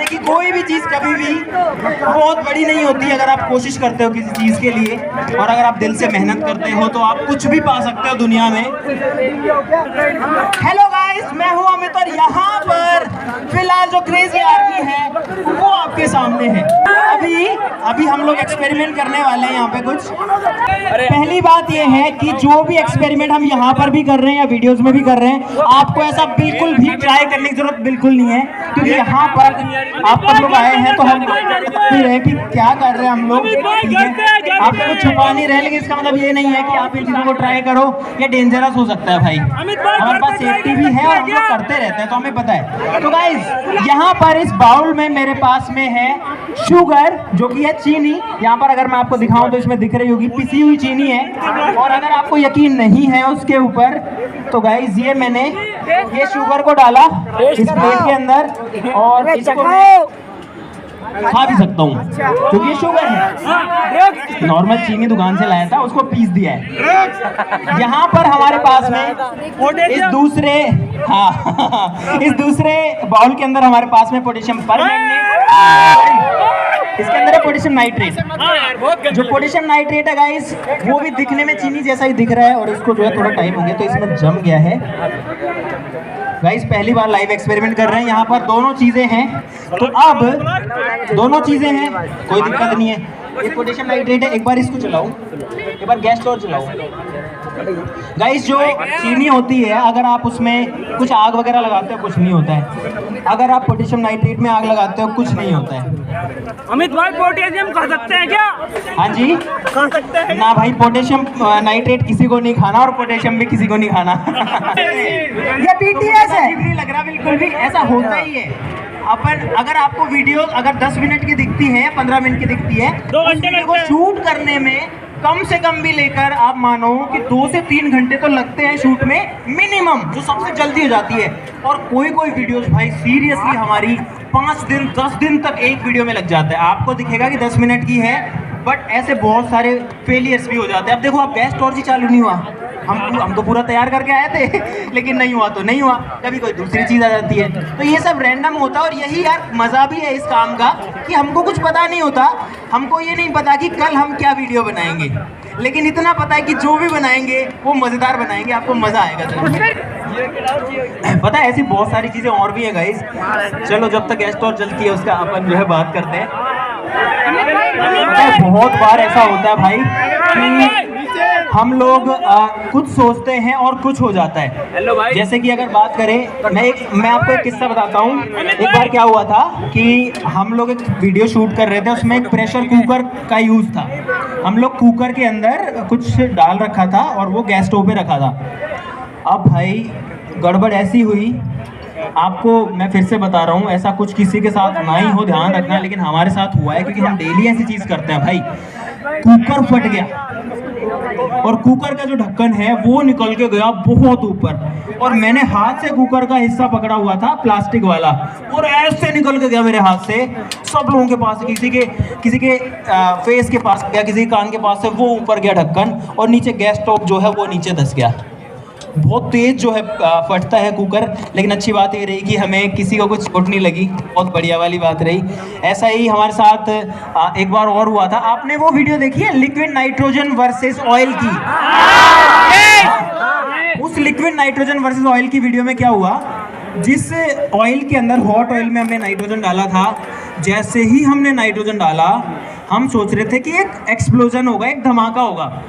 कि कोई भी चीज़ कभी भी बहुत बड़ी नहीं होती अगर आप कोशिश करते हो किसी चीज़ के लिए, और अगर आप दिल से मेहनत करते हो तो आप कुछ भी पा सकते हो दुनिया में। हेलो गाइस, मैं हूं अमित और यहाँ पर फिलहाल जो क्रेजी आर्मी है वो आपके सामने है। अभी हम लोग एक्सपेरिमेंट करने वाले हैं यहाँ पे कुछ। पहली बात ये है कि जो भी एक्सपेरिमेंट हम यहाँ पर भी कर रहे हैं या वीडियोस में भी कर रहे हैं, आपको ऐसा बिल्कुल भी ट्राई करने की जरूरत बिल्कुल नहीं है, क्योंकि यहाँ पर आप सब लोग आए हैं तो हम रहे कि क्या कर रहे हैं हम लोग, ठीक है। आप लोग छुपा नहीं रहे, लेकिन इसका मतलब ये नहीं है कि आप इन चीजों को ट्राई करो, ये डेंजरस हो सकता है भाई। हमारे पास सेफ्टी भी है और हम लोग करते रहते हैं तो हमें पता है। तो गाइस यहाँ पर इस बाउल में मेरे पास में है शुगर, जो कि है चीनी। यहाँ पर अगर मैं आपको दिखाऊं तो इसमें दिख रही होगी पिसी हुई चीनी है। और अगर आपको यकीन नहीं है उसके ऊपर तो गाइस ये मैंने ये शुगर को डाला इस प्लेट के अंदर और इसको खा भी सकता हूँ, क्योंकि ये शुगर है। नॉर्मल चीनी दुकान से लाया था, उसको पीस दिया है। यहाँ पर हमारे पास में इस दूसरे बाउल के अंदर हमारे पास में पोटेशियम इसके अंदर है पोटेशियम नाइट्रेट। जो पोटेशियम नाइट्रेट है गाइस, वो भी दिखने में चीनी जैसा ही दिख रहा है और इसको जो है थोड़ा टाइम हो गया तो इसमें जम गया है। गाइस पहली बार लाइव एक्सपेरिमेंट कर रहे हैं, यहाँ पर दोनों चीजें हैं। तो अब दोनों चीजें हैं, कोई दिक्कत नहीं है। ये पोटेशियम नाइट्रेट है, एक बार इसको चलाओ, एक बार गैस और चलाओ। गाइस जो चीनी होती है, अगर आप उसमें कुछ आग वगैरह लगाते हो कुछ नहीं होता है। अगर आप पोटेशियम नाइट्रेट में आग लगाते हो कुछ नहीं होता है। अमित भाई पोटेशियम खा सकते हैं क्या? हाँ जी खा सकते हैं ना भाई, पोटेशियम नाइट्रेट किसी को नहीं खाना और पोटेशियम भी किसी को नहीं खाना। ये बीटीएस है, नहीं लग रहा बिल्कुल भी, ऐसा होता ही है। अपन अगर आपको वीडियो अगर 10 मिनट की दिखती है या 15 मिनट की दिखती है, 2 घंटे को शूट करने में कम से कम भी लेकर आप मानो कि 2 से 3 घंटे तो लगते हैं शूट में मिनिमम, जो सबसे जल्दी हो जाती है। और कोई वीडियोस भाई सीरियसली हमारी 5 दिन 10 दिन तक एक वीडियो में लग जाता है। आपको दिखेगा कि 10 मिनट की है, बट ऐसे बहुत सारे फेलियर्स भी हो जाते हैं। अब देखो, आप गैस टॉर्च ही चालू नहीं हुआ, हम तो पूरा तैयार करके आए थे लेकिन नहीं हुआ तो नहीं हुआ, कभी कोई दूसरी चीज़ आ जाती है। तो ये सब रैंडम होता है और यही यार मज़ा भी है इस काम का कि हमको कुछ पता नहीं होता। हमको ये नहीं पता कि कल हम क्या वीडियो बनाएंगे, लेकिन इतना पता है कि जो भी बनाएंगे वो मज़ेदार बनाएंगे, आपको मज़ा आएगा। पता है ऐसी बहुत सारी चीज़ें और भी है गाइस। चलो जब तक गैस टॉर्च जलती है उसका अपन जो है बात करते हैं। बहुत बार ऐसा होता है भाई कि हम लोग कुछ सोचते हैं और कुछ हो जाता है। जैसे कि अगर बात करें, मैं आपको एक किस्सा बताता हूँ। एक बार क्या हुआ था कि हम लोग एक वीडियो शूट कर रहे थे, उसमें एक प्रेशर कुकर का यूज़ था। हम लोग कुकर के अंदर कुछ डाल रखा था और वो गैस स्टोव पे रखा था। अब भाई गड़बड़ ऐसी हुई, आपको मैं फिर से बता रहा हूँ, ऐसा कुछ किसी के साथ ना ही हो, ध्यान रखना, लेकिन हमारे साथ हुआ है क्योंकि हम डेली ऐसी चीज़ करते हैं। भाई कुकर फट गया और कुकर का जो ढक्कन है वो निकल के गया बहुत ऊपर, और मैंने हाथ से कुकर का हिस्सा पकड़ा हुआ था प्लास्टिक वाला, और ऐसे निकल के गया मेरे हाथ से। सब लोगों के पास, किसी के फेस के पास गया, किसी के कान के पास से वो ऊपर गया ढक्कन, और नीचे गैस स्टोव जो है वो नीचे धंस गया। बहुत तेज जो है फटता है कुकर, लेकिन अच्छी बात ये रही कि हमें किसी को कुछ चोट नहीं लगी, बहुत बढ़िया वाली बात रही। ऐसा ही हमारे साथ एक बार और हुआ था। आपने वो वीडियो देखी है लिक्विड नाइट्रोजन वर्सेस ऑयल की? उस लिक्विड नाइट्रोजन वर्सेस ऑयल की वीडियो में क्या हुआ, जिस ऑयल के अंदर, हॉट ऑयल में हमने नाइट्रोजन डाला था, जैसे ही हमने नाइट्रोजन डाला हम सोच रहे थे कि एक एक्सप्लोजन होगा, एक धमाका होगा।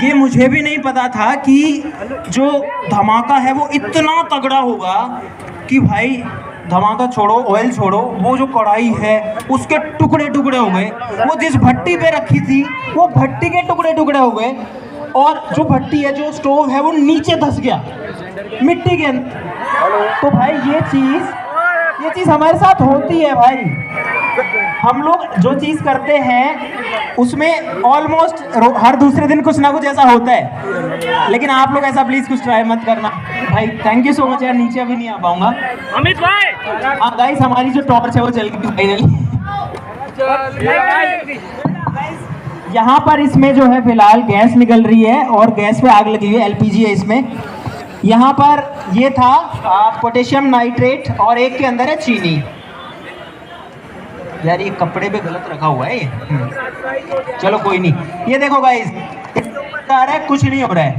ये मुझे भी नहीं पता था कि जो धमाका है वो इतना तगड़ा होगा कि भाई धमाका छोड़ो, ऑयल छोड़ो, वो जो कढ़ाई है उसके टुकड़े टुकड़े हो गए। वो जिस भट्टी पे रखी थी वो भट्टी के टुकड़े टुकड़े हो गए, और जो भट्टी है, जो स्टोव है, वो नीचे धंस गया मिट्टी के अंदर। तो भाई ये चीज़ हमारे साथ होती है भाई। हम लोग जो चीज़ करते हैं उसमें ऑलमोस्ट हर दूसरे दिन कुछ ना कुछ ऐसा होता है, लेकिन आप लोग ऐसा प्लीज़ कुछ ट्राई मत करना भाई। थैंक यू सो मच यार, नीचे अभी नहीं आ पाऊंगा। अमित भाई हाँ गाइस, हमारी जो टॉर्च है वो जल गई फाइनली। यहाँ पर इसमें जो है फिलहाल गैस निकल रही है और गैस पे आग लगी हुई है, एलपीजी है इसमें। यहाँ पर ये था पोटेशियम नाइट्रेट और एक के अंदर है चीनी। यार ये कपड़े पे गलत रखा हुआ है ये। चलो कोई नहीं। ये देखो गाइस, आ रहा है कुछ नहीं हो रहा है।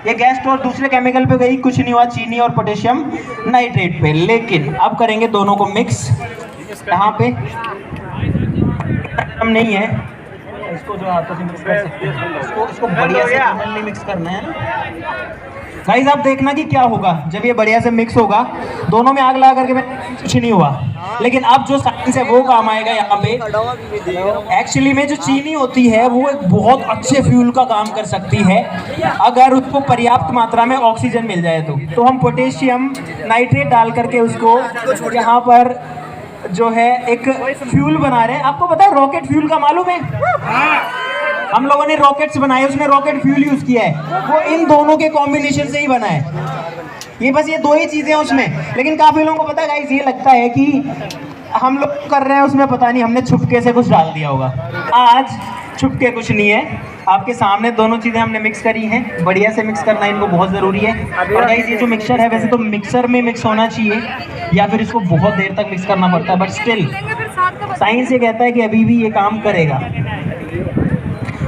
ये गैस स्टोव दूसरे केमिकल पे गई, कुछ नहीं हुआ चीनी और पोटेशियम नाइट्रेट पे। लेकिन अब करेंगे दोनों को मिक्स। यहाँ पे हम नहीं है, इसको जो हाथों से मिक्स कर सकते हैं, इसको बढ़िया से इवनली मिक्स करना है ना गाइस। आप देखना कि क्या होगा जब ये बढ़िया से मिक्स होगा। दोनों में आग लगा करके कुछ नहीं हुआ, लेकिन अब जो साइंस है वो काम आएगा यहाँ पे। एक्चुअली में जो चीनी होती है वो एक बहुत अच्छे फ्यूल का काम कर सकती है अगर उसको पर्याप्त मात्रा में ऑक्सीजन मिल जाए तो हम पोटेशियम नाइट्रेट डाल करके उसको यहाँ पर जो है एक फ्यूल बना रहे हैं। आपको पता है रॉकेट फ्यूल का मालूम है? हम लोगों ने रॉकेट्स बनाए, उसमें रॉकेट फ्यूल यूज किया है, वो इन दोनों के कॉम्बिनेशन से ही बना है। ये बस ये दो ही चीजें हैं उसमें। लेकिन काफी लोगों को पता है गाइस, ये लगता है कि हम लोग कर रहे हैं उसमें, पता नहीं हमने छुपके से कुछ डाल दिया होगा। आज छुपके कुछ नहीं है, आपके सामने दोनों चीजें हमने मिक्स करी हैं। बढ़िया से मिक्स करना इनको बहुत जरूरी है। और गाइस ये जो मिक्सचर है वैसे तो मिक्सर में मिक्स होना चाहिए या फिर इसको बहुत देर तक मिक्स करना पड़ता है, बट स्टिल साइंस ये कहता है कि अभी भी ये काम करेगा।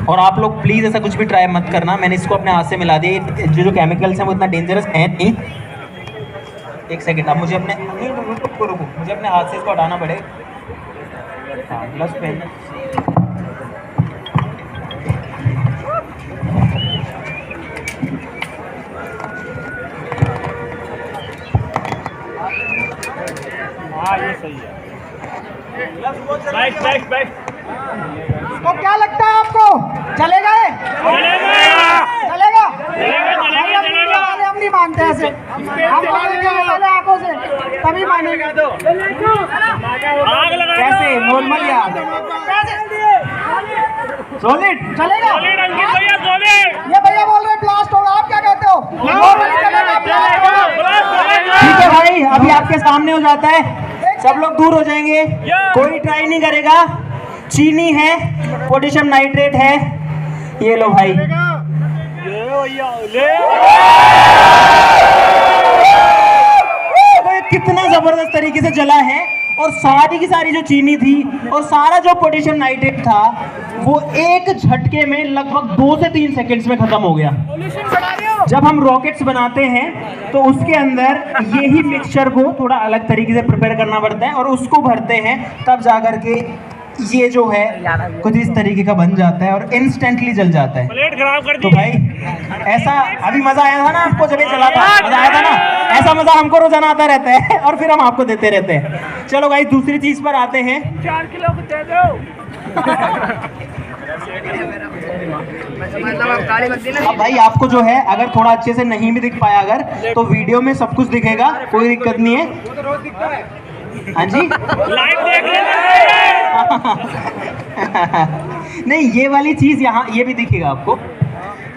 और आप लोग प्लीज़ ऐसा कुछ भी ट्राई मत करना। मैंने इसको अपने हाथ से मिला दिया। जो केमिकल्स हैं वो इतना डेंजरस है नहीं। एक सेकेंड, आप मुझे अपने रुको, मुझे अपने हाथ से इसको हटाना पड़ेगा। हाँ, ग्लव्स पहनना। हाँ ये सही है। बैक तो क्या लगता है आपको, चलेगा ये? चलेगा? हम नहीं मानते ऐसे, हम मानेंगे पहले आंखों से तभी मानेंगे। कैसे नॉर्मल या सॉलिड चलेगा? ये भैया बोल रहे हैं ब्लास्ट होगा, आप क्या कहते हो? नॉर्मली चलेगा, ब्लास्ट होगा? ठीक है भाई, अभी आपके सामने हो जाता है, सब लोग दूर हो जाएंगे, कोई ट्राई नहीं करेगा। चीनी है, पोटेशियम नाइट्रेट है, ये लो भाई। देखो ये कितना जबरदस्त तरीके से जला है, और सारी की सारी जो चीनी थी और सारा जो पोटेशियम नाइट्रेट था वो एक झटके में लगभग 2 से 3 सेकंड्स में खत्म हो गया। जब हम रॉकेट्स बनाते हैं तो उसके अंदर यही मिक्सचर को थोड़ा अलग तरीके से प्रिपेयर करना पड़ता है और उसको भरते हैं, तब जाकर के ये जो है कुछ इस तरीके का बन जाता है और इंस्टेंटली जल जाता है। प्लेट खराब कर दी। तो भाई ऐसा अभी मजा आया था ना आपको जब ये चला था, मजा आया था ना? ऐसा मजा हमको रोजाना आता रहता है और फिर हम आपको देते रहते हैं। चलो भाई दूसरी चीज पर आते हैं। 4 किलो को दे दो। अब भाई आपको जो है अगर थोड़ा अच्छे से नहीं भी दिख पाया अगर, तो वीडियो में सब कुछ दिखेगा, कोई दिक्कत नहीं है। हाँ जी लाइव देख लेना। नहीं ये वाली चीज यहाँ ये भी दिखेगा आपको।